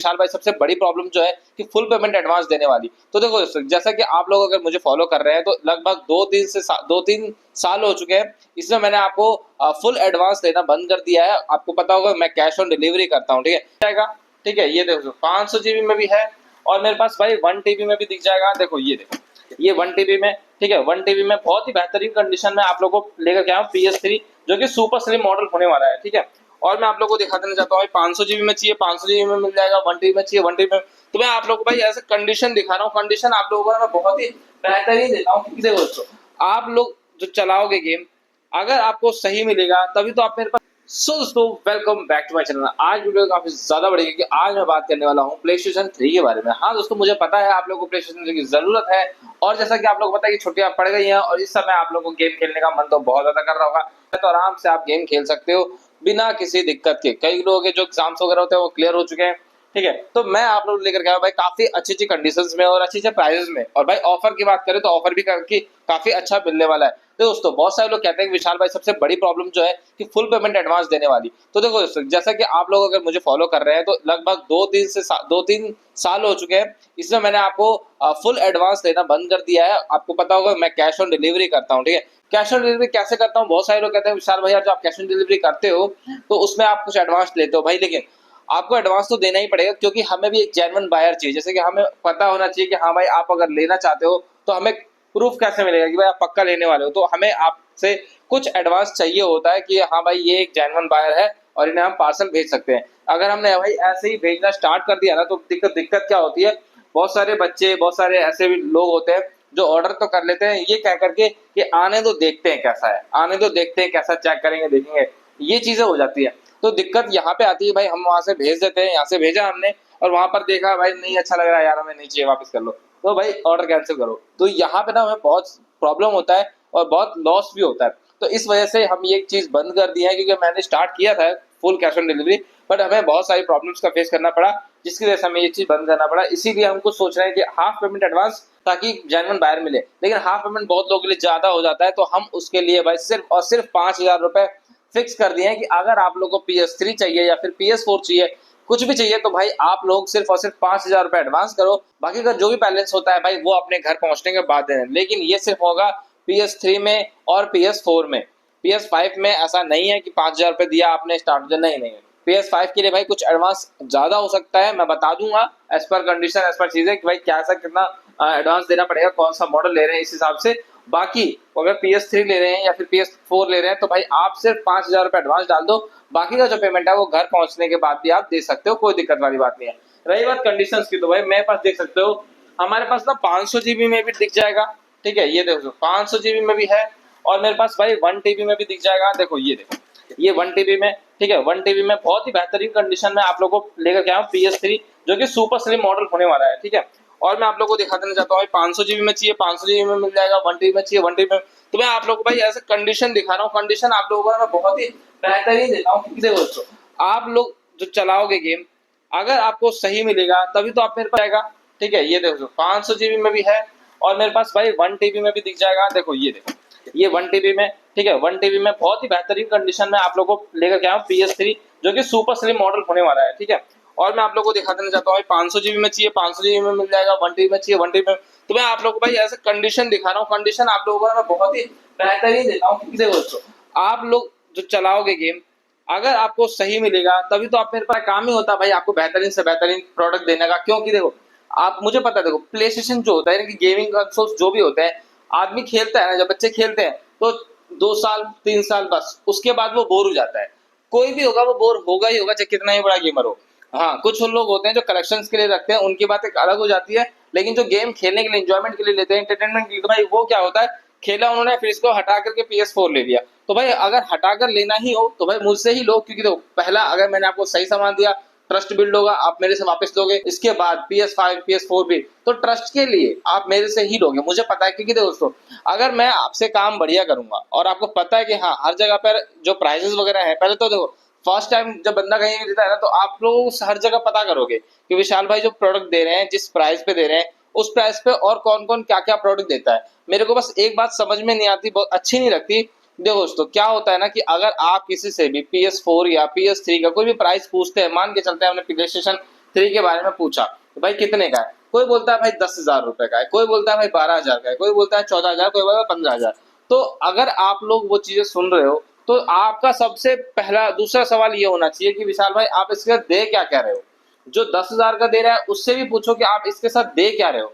विशाल भाई सबसे बड़ी प्रॉब्लम जो है कि फुल पेमेंट एडवांस देने वाली। तो देखो दोस्तों, जैसा कि आप लोग अगर मुझे फॉलो कर रहे हैं तो लगभग 2-3 साल हो चुके हैं, इसमें मैंने आपको फुल एडवांस देना बंद कर दिया है। आपको पता होगा मैं कैश ऑन डिलीवरी करता हूँ, ठीक है जाएगा। ठीक है, ये देखो 500 GB में भी है और मेरे पास भाई 1 TB में भी दिख जाएगा। देखो ये देखो, ये 1 TB में, ठीक है 1 TB में बहुत ही बेहतरीन कंडीशन में आप लोगों को लेकर के आया हूँ PS3, जो कि सुपर स्लिम मॉडल होने वाला है। ठीक है, और मैं आप लोगों को दिखा देना चाहता हूँ 500 GB में चाहिए 500 GB में मिल जाएगा, 1 TB में चाहिए 1 TB में। तो मैं आप लोगों को भाई ऐसे कंडीशन दिखा रहा हूँ, कंडीशन आप लोगों को मैं बहुत ही बेहतरीन देता हूँ। क्योंकि देखो दोस्तों, आप लोग जो चलाओगे गेम, अगर आपको सही मिलेगा तभी तो आप मेरे पास। सो दोस्तों, welcome back to my channel. आज वीडियो काफी ज्यादा बढ़ेगी कि आज मैं बात करने वाला हूँ PlayStation 3 के बारे में। हाँ दोस्तों, मुझे पता है आप लोगों को PlayStation 3 की जरूरत है, और जैसा कि आप लोगों को पता है कि छुट्टियां पड़ गई हैं और इस समय आप लोगों को गेम खेलने का मन तो बहुत ज्यादा कर रहा होगा, तो आराम से आप गेम खेल सकते हो बिना किसी दिक्कत के। कई लोगों के जो एग्जाम्स वगैरह होते हैं वो क्लियर हो चुके हैं। ठीक है, तो मैं आप लोग लेकर गया भाई काफी अच्छी अच्छी कंडीशंस में और अच्छे अच्छे प्राइसेस में। और भाई ऑफर की बात करें तो ऑफर भी काफी अच्छा मिलने वाला है। तो दोस्तों, बहुत सारे लोग कहते हैं कि विशाल भाई सबसे बड़ी प्रॉब्लम जो है कि फुल पेमेंट एडवांस देने वाली। तो देखो दोस्तों, जैसा कि आप लोग अगर मुझे फॉलो कर रहे हैं तो लगभग 2-3 साल हो चुके हैं, इसमें मैंने आपको फुल एडवांस देना बंद कर दिया है। आपको पता होगा मैं कैश ऑन डिलीवरी करता हूँ। ठीक है, कैश ऑन डिलीवरी कैसे करता हूँ, बहुत सारे लोग कहते हैं विशाल भैया जो आप कैश ऑन डिलीवरी करते हो तो उसमें आप कुछ एडवांस लेते हो। भाई लेकिन आपको एडवांस तो देना ही पड़ेगा, क्योंकि हमें भी एक जेन्युइन बायर चाहिए। जैसे कि हमें पता होना चाहिए कि हाँ भाई आप अगर लेना चाहते हो तो हमें प्रूफ कैसे मिलेगा कि भाई आप पक्का लेने वाले हो। तो हमें आपसे कुछ एडवांस चाहिए होता है कि हाँ भाई ये एक जेन्युइन बायर है और इन्हें हम पार्सल भेज सकते हैं। अगर हमने भाई ऐसे ही भेजना स्टार्ट कर दिया ना तो दिक्कत क्या होती है, बहुत सारे बच्चे, बहुत सारे ऐसे भी लोग होते हैं जो ऑर्डर तो कर लेते हैं ये कह करके कि आने तो देखते हैं कैसा है, आने तो देखते हैं कैसा, चेक करेंगे देखेंगे, ये चीजें हो जाती है। तो दिक्कत यहाँ पे आती है भाई, हम वहां से भेज देते हैं, यहाँ से भेजा हमने और वहां पर देखा भाई नहीं अच्छा लग रहा है यार, हमें नहीं चाहिए, वापस कर लो, तो भाई ऑर्डर कैंसिल करो। तो यहाँ पे ना हमें बहुत प्रॉब्लम होता है और बहुत लॉस भी होता है। तो इस वजह से हम ये चीज बंद कर दी है, क्योंकि मैंने स्टार्ट किया था full cash on delivery, but हमें बहुत सारी प्रॉब्लम्स का फेस करना पड़ा, जिसकी वजह से हमें ये चीज बंद करना पड़ा। इसीलिए हम कुछ सोच रहे हैं कि हाफ पेमेंट एडवांस, ताकि जेन्युइन बायर मिले। लेकिन हाफ पेमेंट बहुत लोगों के लिए ज्यादा हो जाता है, तो हम उसके लिए भाई सिर्फ और सिर्फ 5,000 रुपए फिक्स कर दिए हैं कि अगर आप लोगों को PS3 चाहिए या फिर PS4 चाहिए, कुछ भी चाहिए, तो भाई आप लोग सिर्फ और सिर्फ 5,000 रुपए एडवांस करो। बाकी का जो भी बैलेंस होता है भाई वो अपने घर पहुंचने के बाद देना। लेकिन ये सिर्फ होगा PS3 में और PS4 में। PS5 में ऐसा नहीं है कि 5,000 रुपए दिया आपने स्टार्ट, नहीं नहीं। PS5 के लिए भाई कुछ एडवांस ज्यादा हो सकता है, मैं बता दूंगा as per condition, as per चीजें कि भाई कैसा कितना एडवांस देना पड़ेगा, कौन सा मॉडल ले रहे हैं इस हिसाब से। बाकी अगर PS3 ले रहे हैं या फिर PS4 ले रहे हैं तो भाई आप सिर्फ 5,000 रुपए एडवांस डाल दो, बाकी का जो पेमेंट है वो घर पहुंचने के बाद भी आप दे सकते हो, कोई दिक्कत वाली बात नहीं है। रही बात कंडीशंस की, तो भाई मेरे पास देख सकते हो हमारे पास ना 500 GB में भी दिख जाएगा। ठीक है, ये देखो 500 GB में भी है और मेरे पास भाई 1 TB में भी दिख जाएगा। देखो ये देखो, ये 1 TB में, ठीक है 1 TB में बहुत ही बेहतरीन कंडीशन में आप लोगों को लेकर के आया हूँ PS3, जो कि सुपर स्लिम मॉडल होने वाला है। ठीक है, और मैं आप लोगों को दिखा देना चाहता हूँ 500 GB में चाहिए 500 GB में मिल जाएगा, 1 TB में चाहिए 1 TB में। तो मैं आप लोगों को भाई ऐसे कंडीशन दिखा रहा हूँ, कंडीशन आप लोगों को मैं बहुत ही बेहतरीन देता हूँ। देखो दोस्तों, आप लोग जो चलाओगे गेम, अगर आपको सही मिलेगा तभी तो आप मेरे पास आएगा। ठीक है, ये देखो 500 GB में भी है और मेरे पास भाई 1 TB में भी दिख जाएगा। देखो ये देखो, ये 1 TB में, ठीक है 1 TB में बहुत ही बेहतरीन कंडीशन में आप लोगों को लेकर गया हूँ PS3, जो कि सुपर स्लिम मॉडल होने वाला है। ठीक है, और मैं आप लोगों को दिखा देना चाहता हूँ 500 GB में चाहिए 500 GB में मिल जाएगा, 1 TB में चाहिए 1 TB में। तो मैं आप लोगों को भाई ऐसे कंडीशन दिखा रहा हूँ, कंडीशन आप लोगों को मैं बहुत ही बेहतरीन देता हूँ। क्योंकि देखो दोस्तों, आप लोग जो चलाओगे गेम, अगर आपको सही मिलेगा तभी तो आप मेरे पास। काम ही होता है भाई आपको बेहतरीन से बेहतरीन प्रोडक्ट देने का। क्योंकि देखो आप, मुझे पता है, देखो प्ले स्टेशन जो होता है कि गेमिंग कंसोल्स जो भी होते हैं, आदमी खेलता है ना, जब बच्चे खेलते हैं तो 2 साल 3 साल बस, उसके बाद वो बोर हो जाता है। कोई भी होगा वो बोर होगा ही होगा, चाहे कितना ही बड़ा गेमर हो। हाँ, कुछ लोग होते हैं जो कलेक्शंस के लिए रखते हैं, उनकी बात एक अलग हो जाती है। लेकिन जो गेम खेलने के लिए, एंजॉयमेंट के लिए लेते हैं, एंटरटेनमेंट के लिए, तो भाई वो क्या होता है, खेला उन्होंने फिर इसको हटा करके PS4 ले लिया। तो भाई अगर हटाकर लेना ही हो तो भाई मुझसे ही लो, क्योंकि देखो पहला अगर मैंने आपको सही सामान दिया, ट्रस्ट बिल्ड होगा, आप मेरे से वापस लोगे। इसके बाद PS5 PS4 भी, तो ट्रस्ट के लिए आप मेरे से ही लोगे, मुझे पता है। क्योंकि दोस्तों अगर मैं आपसे काम बढ़िया करूंगा और आपको पता है कि हाँ हर जगह पर जो प्राइजेस वगैरह है, पहले तो देखो फर्स्ट टाइम जब बंदा कहीं भी देता है ना तो आप लोग हर जगह पता करोगे कि विशाल भाई जो प्रोडक्ट दे रहे हैं, जिस प्राइस पे दे रहे हैं, उस प्राइस पे और कौन कौन क्या क्या प्रोडक्ट देता है। मेरे को बस एक बात समझ में नहीं आती, बहुत अच्छी नहीं लगती। देखो दोस्तों, क्या होता है ना कि अगर आप किसी से भी PS4 या PS3 का कोई भी प्राइस पूछते हैं, मान के चलते हैं हमने प्ले स्टेशन 3 के बारे में पूछा तो भाई कितने का है, कोई बोलता है भाई 10,000 रुपए का है, कोई बोलता है भाई 12,000 का है, कोई बोलता है 14,000, कोई बोलता है 15,000। तो अगर आप लोग वो चीजें सुन रहे हो तो आपका सबसे पहला दूसरा सवाल ये होना चाहिए कि विशाल भाई आप इसके साथ दे क्या क्या रहे हो। जो 10,000 का दे रहा है उससे भी पूछो कि आप इसके साथ दे क्या रहे हो।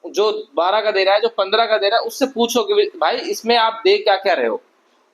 जो 12 का दे रहा है, जो 15 का दे रहा है, उससे पूछो कि भाई इसमें आप दे क्या क्या रहे हो।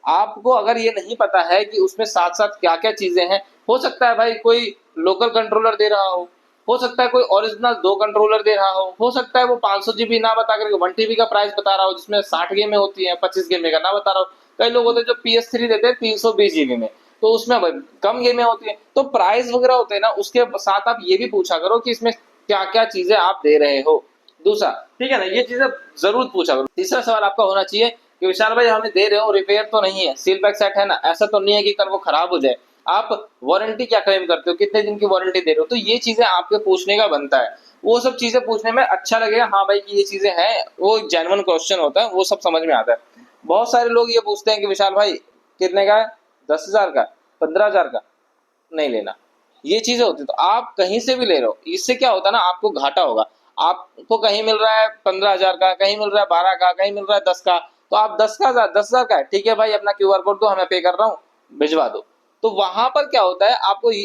आपको अगर ये नहीं पता है कि उसमें साथ साथ क्या क्या चीजें हैं, हो सकता है भाई कोई लोकल कंट्रोलर दे रहा हो सकता है कोई ओरिजिनल 2 कंट्रोलर दे रहा हो सकता है वो 500 जीबी ना बता करके 1 टीबी का प्राइस बता रहा हो, जिसमें 60 गेमें होती हैं, 25 गेमें का ना बता रहा हो। कई लोग होते हैं जो PS3 देते हैं 320 जीबी में, तो उसमें भाई कम गेमें होती हैं, तो प्राइस वगैरह होते हैं ना, उसके साथ आप ये भी पूछा करो कि इसमें क्या क्या चीजें आप दे रहे हो। दूसरा, ठीक है ना, ये चीजें जरूर पूछा करो। तीसरा सवाल आपका होना चाहिए कि विशाल भाई हमें दे रहे हो, रिपेयर तो नहीं है, सील पैक सेट है ना, ऐसा तो नहीं है कि कल वो खराब हो जाए, आप वारंटी क्या क्लेम करते हो, कितने दिन की वारंटी दे रहे हो। तो ये चीजें आपके पूछने का बनता है, वो सब चीजें पूछने में अच्छा लगेगा, हाँ भाई कि ये चीजें हैं, वो जेन्युइन क्वेश्चन होता है, वो सब समझ में आता है। बहुत सारे लोग ये पूछते हैं कि विशाल भाई कितने का है, 10,000 का, 15,000 का, नहीं लेना। ये चीजें होती है, तो आप कहीं से भी ले रहे हो, इससे क्या होता है ना, आपको घाटा होगा। आपको कहीं मिल रहा है 15,000 का, कहीं मिल रहा है 12 का, कहीं मिल रहा है 10 का, तो आप 10,000 का है, ठीक है भाई अपना QR कोड दो, हमें पे कर रहा हूँ, भिजवा दो। तो वहां पर क्या होता है,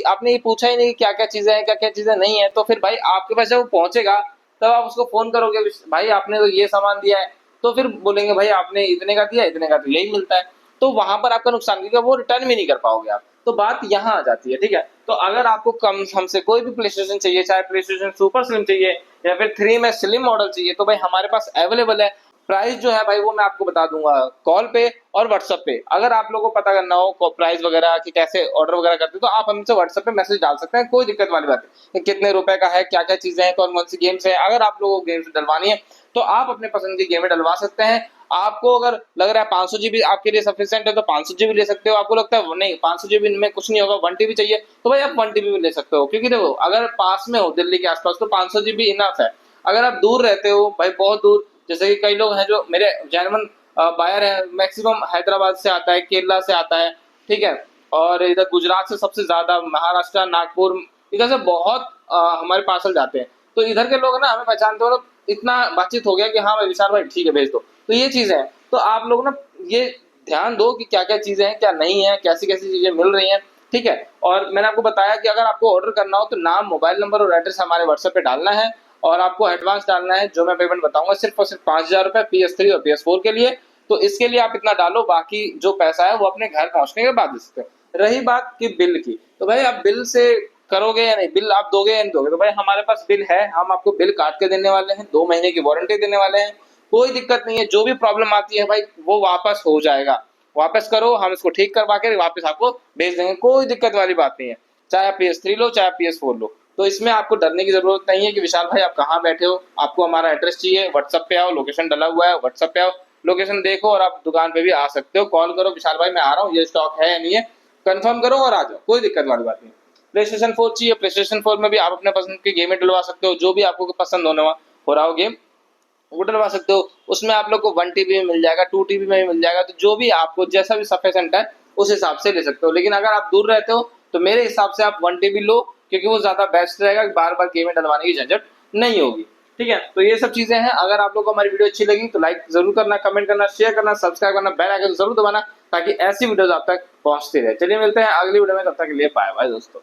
आपने ये पूछा ही नहीं क्या क्या चीजें हैं, क्या क्या चीजें नहीं है, तो फिर भाई आपके पास जब वो पहुंचेगा तब आप उसको फोन करोगे, भाई आपने तो ये सामान दिया है, तो फिर बोलेंगे भाई आपने इतने का दिया, इतने का तो यही मिलता है। तो वहां पर आपका नुकसान, क्योंकि वो रिटर्न भी नहीं कर पाओगे आप। तो बात यहाँ आ जाती है, ठीक है। तो अगर आपको कम हमसे कोई भी प्ले स्टेशन चाहिए, चाहे प्ले स्टेशन सुपर स्लिम चाहिए या फिर 3 में स्लिम मॉडल चाहिए, तो भाई हमारे पास अवेलेबल है। प्राइस जो है भाई वो मैं आपको बता दूंगा कॉल पे और व्हाट्सएप पे। अगर आप लोगों को पता करना हो प्राइस वगैरह कि कैसे ऑर्डर वगैरह करते हो, तो आप हमसे व्हाट्सएप पे मैसेज डाल सकते हैं, कोई दिक्कत वाली बात नहीं। कितने रुपए का है, क्या क्या चीजें हैं, कौन कौन सी गेम्स है, अगर आप लोगों को गेम्स डलवानी है तो आप अपने पसंद की गेमें डलवा सकते हैं। आपको अगर लग रहा है 500 जीबी आपके लिए सफिशिएंट है तो 500 जीबी ले सकते हो। आपको लगता है नहीं 500 जीबी में कुछ नहीं होगा, 1 टीबी चाहिए, तो भाई आप 1 टीबी भी ले सकते हो। क्योंकि देखो अगर पास में हो दिल्ली के आसपास तो 500 जीबी इनफ है। अगर आप दूर रहते हो भाई, बहुत दूर, जैसे कि कई लोग हैं जो मेरे जेन्युइन बायर है, मैक्सिमम हैदराबाद से आता है, केरला से आता है, ठीक है, और इधर गुजरात से सबसे ज्यादा, महाराष्ट्र, नागपुर, इधर से बहुत हमारे पार्सल जाते हैं। तो इधर के लोग ना हमें पहचानते हो, इतना बातचीत हो गया कि हाँ भाई विशाल भाई ठीक है भेज दो। तो ये चीजें हैं, तो आप लोग ना ये ध्यान दो कि क्या क्या चीजें हैं, क्या नहीं है, कैसी कैसी चीजें मिल रही हैं, ठीक है। और मैंने आपको बताया कि अगर आपको ऑर्डर करना हो तो नाम, मोबाइल नंबर और एड्रेस हमारे व्हाट्सएप पे डालना है, और आपको एडवांस डालना है, जो मैं पेमेंट बताऊंगा सिर्फ और सिर्फ 5,000 रुपए PS3 और PS4 के लिए। तो इसके लिए आप इतना डालो, बाकी जो पैसा है वो अपने घर पहुंचने के बाद दे सकते हैं। रही बात की बिल की, तो भाई आप बिल से करोगे या नहीं, बिल आप दोगे या नहीं दोगे, तो भाई हमारे पास बिल है, हम आपको बिल काट के देने वाले हैं, 2 महीने की वारंटी देने वाले हैं, कोई दिक्कत नहीं है। जो भी प्रॉब्लम आती है भाई वो वापस हो जाएगा, वापस करो, हम इसको ठीक करवा के वापस आपको भेज देंगे, कोई दिक्कत वाली बात नहीं है। चाहे आप PS3 लो, चाहे आप PS4 लो, तो इसमें आपको डरने की जरूरत नहीं है कि विशाल भाई आप कहाँ बैठे हो, आपको हमारा एड्रेस चाहिए, व्हाट्सएप पे आओ, लोकेशन डला हुआ है, व्हाट्सएप पे आओ, लोकेशन देखो और आप दुकान पे भी आ सकते हो। कॉल करो, विशाल भाई मैं आ रहा हूँ, ये स्टॉक है या नहीं है, कंफर्म करो और आ जाओ, कोई दिक्कत वाली बात नहीं। प्ले स्टेशन 4 चाहिए, प्ले स्टेशन 4 में भी आप अपने पसंद की गेमें डलवा सकते हो, जो भी आपको पसंद होने हो रहा हो गेम वो डलवा सकते हो। उसमें आप लोग को 1 टीबी में मिल जाएगा, 2 टीबी में भी मिल जाएगा, तो जो भी आपको जैसा भी सफिशिएंट है उस हिसाब से ले सकते हो। लेकिन अगर आप दूर रहते हो तो मेरे हिसाब से आप 1 टीबी लो, क्योंकि वो ज्यादा बेस्ट रहेगा, बार बार गेमें डलवाने की झंझट नहीं होगी, ठीक है। तो ये सब चीजें हैं। अगर आप लोग को हमारी वीडियो अच्छी लगी तो लाइक जरूर करना, कमेंट करना, शेयर करना, सब्सक्राइब करना, बेल आइकन जरूर दबाना, ताकि ऐसी वीडियोस आप तक पहुंचती रहे। चलिए मिलते हैं अगली वीडियो में, तब तक के लिए बाय बाय दोस्तों।